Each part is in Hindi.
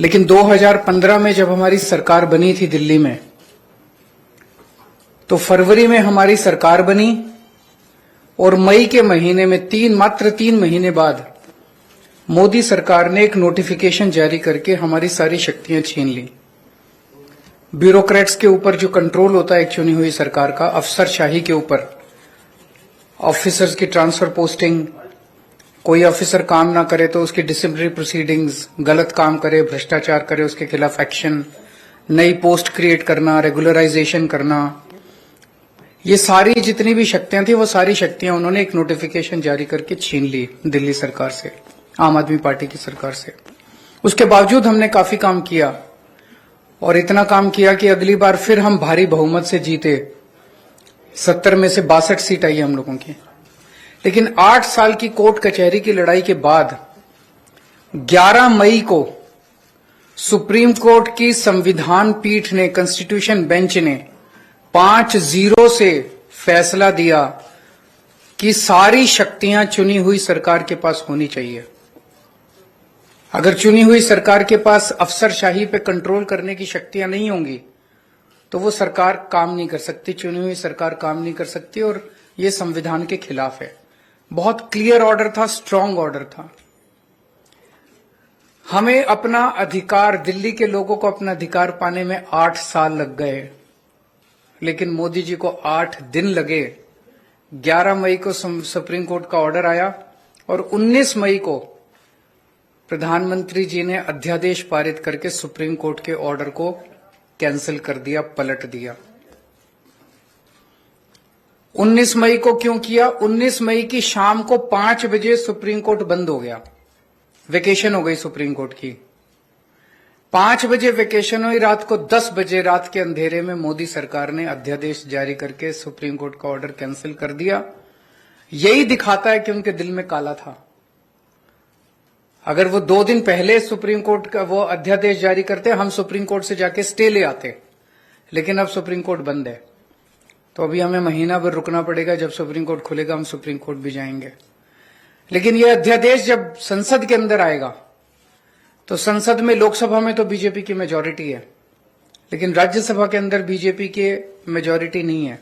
लेकिन 2015 में जब हमारी सरकार बनी थी दिल्ली में, तो फरवरी में हमारी सरकार बनी और मई के महीने में मात्र 3 महीने बाद मोदी सरकार ने एक नोटिफिकेशन जारी करके हमारी सारी शक्तियां छीन ली। ब्यूरोक्रेट्स के ऊपर जो कंट्रोल होता है एक चुनी हुई सरकार का, अफसरशाही के ऊपर, ऑफिसर्स की ट्रांसफर पोस्टिंग, कोई ऑफिसर काम ना करे तो उसकी डिसिप्लिनरी प्रोसीडिंग्स, गलत काम करे, भ्रष्टाचार करे उसके खिलाफ एक्शन, नई पोस्ट क्रिएट करना, रेगुलराइजेशन करना, ये सारी जितनी भी शक्तियां थी वो सारी शक्तियां उन्होंने एक नोटिफिकेशन जारी करके छीन ली दिल्ली सरकार से, आम आदमी पार्टी की सरकार से। उसके बावजूद हमने काफी काम किया और इतना काम किया कि अगली बार फिर हम भारी बहुमत से जीते। 70 में से 62 सीट आई हम लोगों की। लेकिन 8 साल की कोर्ट कचहरी की लड़ाई के बाद 11 मई को सुप्रीम कोर्ट की संविधान पीठ ने, कॉन्स्टिट्यूशन बेंच ने 5-0 से फैसला दिया कि सारी शक्तियां चुनी हुई सरकार के पास होनी चाहिए। अगर चुनी हुई सरकार के पास अफसरशाही पे कंट्रोल करने की शक्तियां नहीं होंगी तो वो सरकार काम नहीं कर सकती, चुनी हुई सरकार काम नहीं कर सकती, और ये संविधान के खिलाफ है। बहुत क्लियर ऑर्डर था, स्ट्रांग ऑर्डर था। हमें अपना अधिकार, दिल्ली के लोगों को अपना अधिकार पाने में 8 साल लग गए, लेकिन मोदी जी को 8 दिन लगे। 11 मई को सुप्रीम कोर्ट का ऑर्डर आया और 19 मई को प्रधानमंत्री जी ने अध्यादेश पारित करके सुप्रीम कोर्ट के ऑर्डर को कैंसिल कर दिया, पलट दिया। 19 मई को क्यों किया? 19 मई की शाम को 5 बजे सुप्रीम कोर्ट बंद हो गया, वेकेशन हो गई सुप्रीम कोर्ट की। 5 बजे वेकेशन हुई, रात को 10 बजे रात के अंधेरे में मोदी सरकार ने अध्यादेश जारी करके सुप्रीम कोर्ट का ऑर्डर कैंसिल कर दिया। यही दिखाता है कि उनके दिल में काला था। अगर वो 2 दिन पहले सुप्रीम कोर्ट का वो अध्यादेश जारी करते, हम सुप्रीम कोर्ट से जाके स्टे ले आते, लेकिन अब सुप्रीम कोर्ट बंद है, तो अभी हमें महीना भर रुकना पड़ेगा। जब सुप्रीम कोर्ट खुलेगा हम सुप्रीम कोर्ट भी जाएंगे। लेकिन ये अध्यादेश जब संसद के अंदर आएगा, तो संसद में, लोकसभा में तो बीजेपी की मेजॉरिटी है, लेकिन राज्यसभा के अंदर बीजेपी के मेजॉरिटी नहीं है।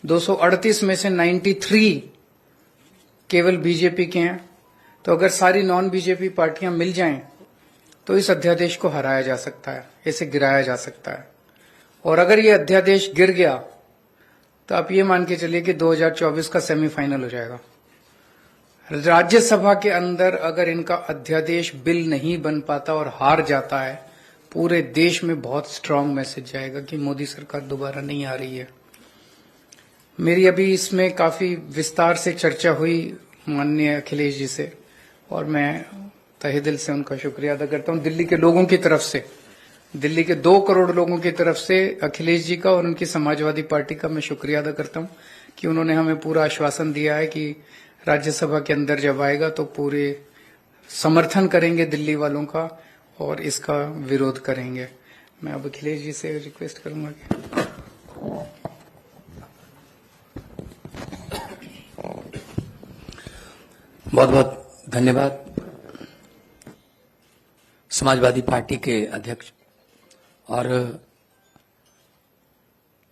238 में से 93 केवल बीजेपी के हैं। तो अगर सारी नॉन बीजेपी पार्टियां मिल जाएं तो इस अध्यादेश को हराया जा सकता है, इसे गिराया जा सकता है। और अगर ये अध्यादेश गिर गया तो आप ये मान के चलिए कि 2024 का सेमीफाइनल हो जाएगा। राज्यसभा के अंदर अगर इनका अध्यादेश बिल नहीं बन पाता और हार जाता है, पूरे देश में बहुत स्ट्रांग मैसेज जाएगा कि मोदी सरकार दोबारा नहीं आ रही है। मेरी अभी इसमें काफी विस्तार से चर्चा हुई माननीय अखिलेश जी से, और मैं तहे दिल से उनका शुक्रिया अदा करता हूं। दिल्ली के लोगों की तरफ से, दिल्ली के 2 करोड़ लोगों की तरफ से अखिलेश जी का और उनकी समाजवादी पार्टी का मैं शुक्रिया अदा करता हूं कि उन्होंने हमें पूरा आश्वासन दिया है कि राज्यसभा के अंदर जब आएगा तो पूरे समर्थन करेंगे दिल्ली वालों का और इसका विरोध करेंगे। मैं अब अखिलेश जी से रिक्वेस्ट करूंगा कि बहुत बहुत धन्यवाद। समाजवादी पार्टी के अध्यक्ष और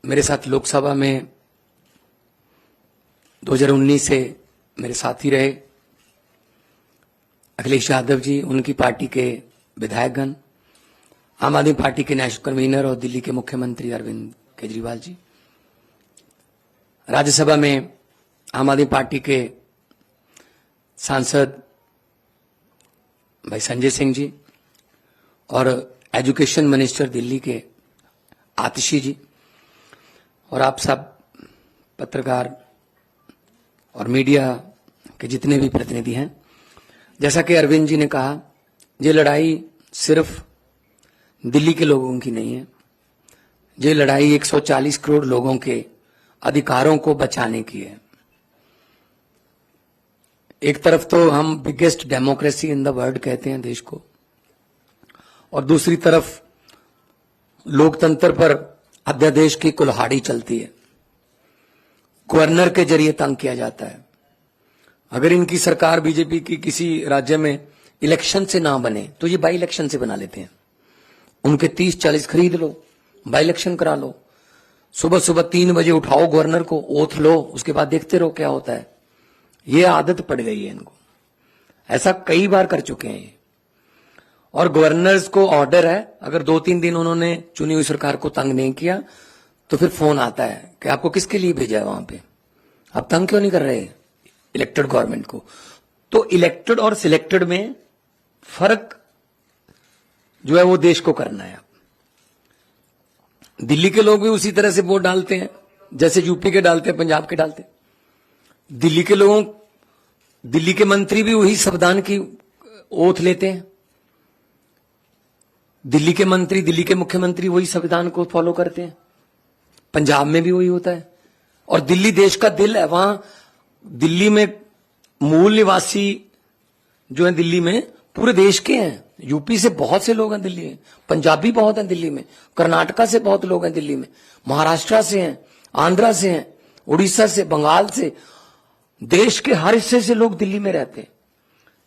मेरे साथ लोकसभा में 2019 से मेरे साथी रहे अखिलेश यादव जी, उनकी पार्टी के विधायकगण, आम आदमी पार्टी के नेशनल कन्वीनर और दिल्ली के मुख्यमंत्री अरविंद केजरीवाल जी, राज्यसभा में आम आदमी पार्टी के सांसद भाई संजय सिंह जी और एजुकेशन मिनिस्टर दिल्ली के आतिशी जी, और आप सब पत्रकार और मीडिया के जितने भी प्रतिनिधि हैं। जैसा कि अरविंद जी ने कहा, ये लड़ाई सिर्फ दिल्ली के लोगों की नहीं है, ये लड़ाई 140 करोड़ लोगों के अधिकारों को बचाने की है। एक तरफ तो हम biggest democracy in the world कहते हैं देश को, और दूसरी तरफ लोकतंत्र पर अध्यादेश की कुल्हाड़ी चलती है, गवर्नर के जरिए तंग किया जाता है। अगर इनकी सरकार बीजेपी की किसी राज्य में इलेक्शन से ना बने तो ये बाई इलेक्शन से बना लेते हैं। उनके 30-40 खरीद लो, बाई इलेक्शन करा लो, सुबह सुबह 3 बजे उठाओ गवर्नर को, ओथ लो, उसके बाद देखते रहो क्या होता है। ये आदत पड़ गई है इनको, ऐसा कई बार कर चुके हैं ये। और गवर्नर्स को ऑर्डर है, अगर 2-3 दिन उन्होंने चुनी हुई सरकार को तंग नहीं किया तो फिर फोन आता है कि आपको किसके लिए भेजा है वहां पे, आप तंग क्यों नहीं कर रहे इलेक्टेड गवर्नमेंट को। तो इलेक्टेड और सिलेक्टेड में फर्क जो है वो देश को करना है। दिल्ली के लोग भी उसी तरह से वोट डालते हैं जैसे यूपी के डालते हैं, पंजाब के डालते हैं। दिल्ली के लोगों, दिल्ली के मंत्री भी वही संविधान की ओथ लेते हैं, दिल्ली के मंत्री, दिल्ली के मुख्यमंत्री वही संविधान को फॉलो करते हैं। पंजाब में भी वही होता है। और दिल्ली देश का दिल है, वहां दिल्ली में मूल निवासी जो है दिल्ली में पूरे देश के हैं। यूपी से बहुत से लोग हैं दिल्ली में, पंजाबी बहुत हैं दिल्ली में, कर्नाटका से बहुत लोग हैं दिल्ली में, महाराष्ट्र से हैं, आंध्रा से हैं, उड़ीसा से, बंगाल से, देश के हर हिस्से से लोग दिल्ली में रहते हैं।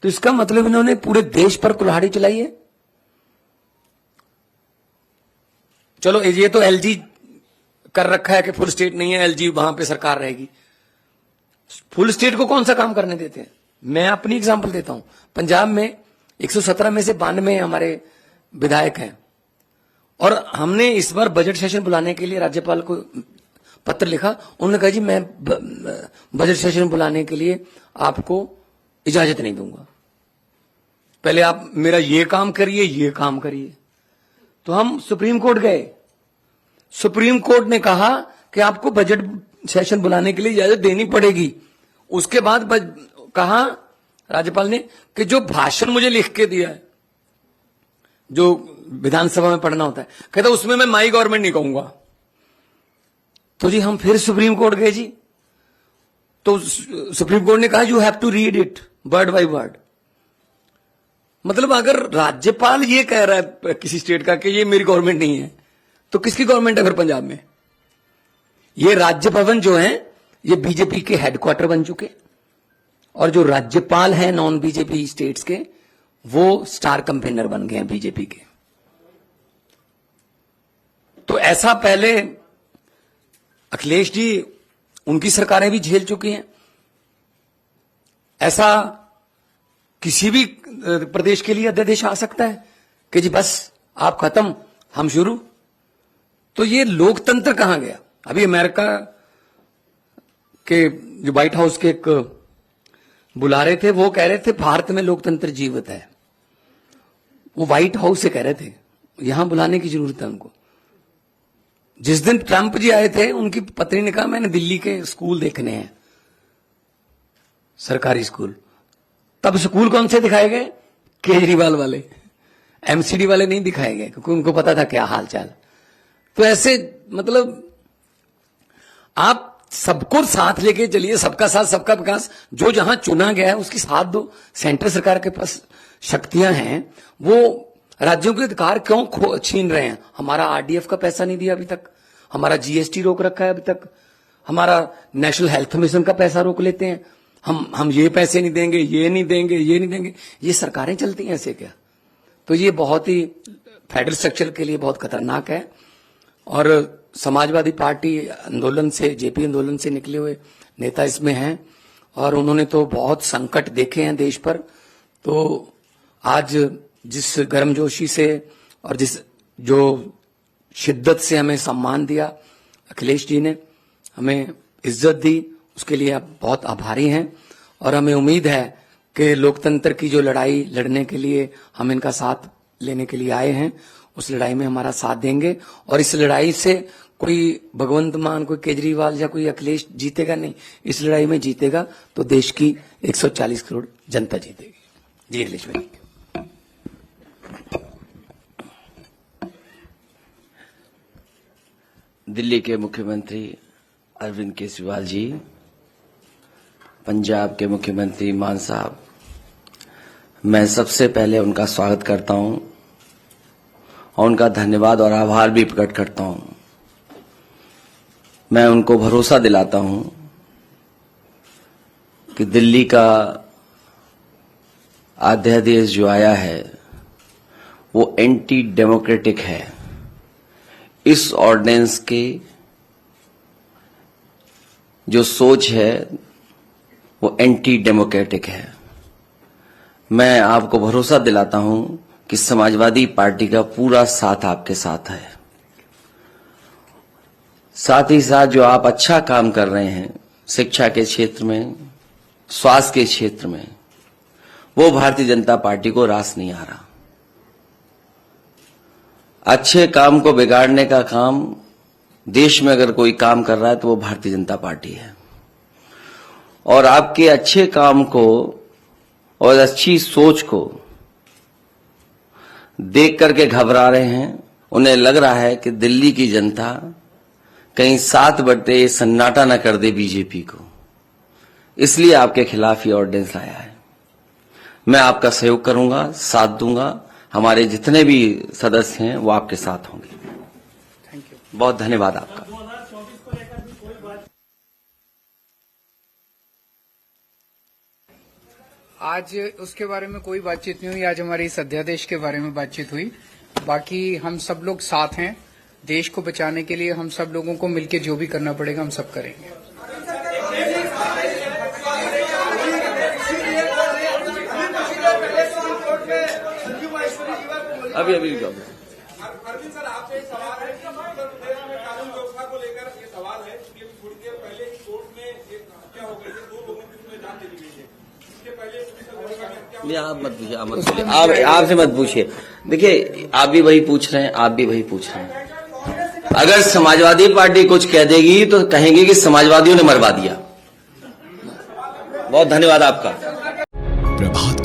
तो इसका मतलब इन्होंने पूरे देश पर कुल्हाड़ी चलाई है। चलो ये तो एलजी कर रखा है कि फुल स्टेट नहीं है, एलजी वहां पे सरकार रहेगी। फुल स्टेट को कौन सा काम करने देते हैं। मैं अपनी एग्जांपल देता हूं, पंजाब में 117 में से 92 हमारे विधायक हैं, और हमने इस बार बजट सेशन बुलाने के लिए राज्यपाल को पत्र लिखा। उन्होंने कहा जी मैं बजट सेशन बुलाने के लिए आपको इजाजत नहीं दूंगा, पहले आप मेरा ये काम करिए, ये काम करिए। तो हम सुप्रीम कोर्ट गए, सुप्रीम कोर्ट ने कहा कि आपको बजट सेशन बुलाने के लिए इजाजत देनी पड़ेगी। उसके बाद कहा राज्यपाल ने कि जो भाषण मुझे लिख के दिया है, जो विधानसभा में पढ़ना होता है, कहता उसमें मैं माई गवर्नमेंट नहीं कहूंगा। तो जी हम फिर सुप्रीम कोर्ट गए जी, तो सुप्रीम कोर्ट ने कहा you have to read it word by word. मतलब अगर राज्यपाल ये कह रहा है किसी स्टेट का कि ये मेरी गवर्नमेंट नहीं है, तो किसकी गवर्नमेंट है फिर पंजाब में। ये राज्य भवन जो है ये बीजेपी के हेडक्वार्टर बन चुके, और जो राज्यपाल हैं नॉन बीजेपी स्टेट्स के वो स्टार कैंपेनर बन गए हैं बीजेपी के। तो ऐसा पहले अखिलेश जी, उनकी सरकारें भी झेल चुकी हैं। ऐसा किसी भी प्रदेश के लिए अध्यादेश आ सकता है कि जी बस आप खत्म हम शुरू। तो ये लोकतंत्र कहां गया। अभी अमेरिका के जो व्हाइट हाउस के एक बुला रहे थे, वो कह रहे थे भारत में लोकतंत्र जीवित है। वो व्हाइट हाउस से कह रहे थे, यहां बुलाने की जरूरत है उनको। जिस दिन ट्रंप जी आए थे, उनकी पत्नी ने कहा मैंने दिल्ली के स्कूल देखने हैं, सरकारी स्कूल। तब स्कूल कौन से दिखाए गए, केजरीवाल वाले, एमसीडी वाले नहीं दिखाए गए, क्योंकि उनको पता था क्या हाल चाल। तो ऐसे मतलब आप सबको साथ लेके चलिए, सबका साथ सबका विकास। जो जहां चुना गया है उसकी साथ दो। सेंट्रल सरकार के पास शक्तियां हैं, वो राज्यों के अधिकार क्यों छीन रहे हैं। हमारा आरडीएफ का पैसा नहीं दिया अभी तक, हमारा जीएसटी रोक रखा है अभी तक, हमारा नेशनल हेल्थ मिशन का पैसा रोक लेते हैं। हम ये पैसे नहीं देंगे, ये नहीं देंगे, ये नहीं देंगे। ये सरकारें चलती हैं ऐसे क्या। तो ये बहुत ही फेडरल स्ट्रक्चर के लिए बहुत खतरनाक है। और समाजवादी पार्टी आंदोलन से, जेपी आंदोलन से निकले हुए नेता इसमें हैं, और उन्होंने तो बहुत संकट देखे हैं देश पर। तो आज जिस गर्मजोशी से और जिस जो शिद्दत से हमें सम्मान दिया अखिलेश जी ने, हमें इज्जत दी, उसके लिए आप बहुत आभारी हैं। और हमें उम्मीद है कि लोकतंत्र की जो लड़ाई लड़ने के लिए हम इनका साथ लेने के लिए आए हैं, उस लड़ाई में हमारा साथ देंगे। और इस लड़ाई से कोई भगवंत मान, कोई केजरीवाल या कोई अखिलेश जीतेगा नहीं। इस लड़ाई में जीतेगा तो देश की 140 करोड़ जनता जीतेगी। जी अखिलेश भाई। दिल्ली के मुख्यमंत्री अरविंद केजरीवाल जी, पंजाब के मुख्यमंत्री मान साहब, मैं सबसे पहले उनका स्वागत करता हूं और उनका धन्यवाद और आभार भी प्रकट करता हूं। मैं उनको भरोसा दिलाता हूं कि दिल्ली का अध्यादेश जो आया है वो एंटी डेमोक्रेटिक है। इस ऑर्डिनेंस के जो सोच है वो एंटी डेमोक्रेटिक है। मैं आपको भरोसा दिलाता हूं कि समाजवादी पार्टी का पूरा साथ आपके साथ है। साथ ही साथ जो आप अच्छा काम कर रहे हैं शिक्षा के क्षेत्र में, स्वास्थ्य के क्षेत्र में, वो भारतीय जनता पार्टी को रास नहीं आ रहा। अच्छे काम को बिगाड़ने का काम देश में अगर कोई काम कर रहा है तो वो भारतीय जनता पार्टी है। और आपके अच्छे काम को और अच्छी सोच को देख करके घबरा रहे हैं। उन्हें लग रहा है कि दिल्ली की जनता कहीं 7 बटे सन्नाटा न कर दे बीजेपी को, इसलिए आपके खिलाफ ये ऑर्डिनेंस लाया है। मैं आपका सहयोग करूंगा, साथ दूंगा। हमारे जितने भी सदस्य हैं वो आपके साथ होंगे। Thank you. बहुत धन्यवाद आपका। आज उसके बारे में कोई बातचीत नहीं हुई। आज हमारी इस अध्यादेश के बारे में बातचीत हुई। बाकी हम सब लोग साथ हैं। देश को बचाने के लिए हम सब लोगों को मिलकर जो भी करना पड़ेगा हम सब करेंगे। अभी अरविंद सर, आपसे एक सवाल है कि उत्तरप्रदेश में कानून व्यवस्था को लेकर ये सवाल है कि थोड़ी देर पहले ही कोर्ट में एक हत्या हो गई है, 2 लोगों की उसमें जान चली गई है। इसके पहले आप मत पूछिए, आप मत पूछिए, आप आपसे मत पूछिए। देखिए, आप भी वही पूछ रहे हैं, आप भी वही पूछ रहे हैं। अगर समाजवादी पार्टी कुछ कह देगी तो कहेंगे कि समाजवादियों ने मरवा दिया। बहुत धन्यवाद आपका। प्रभात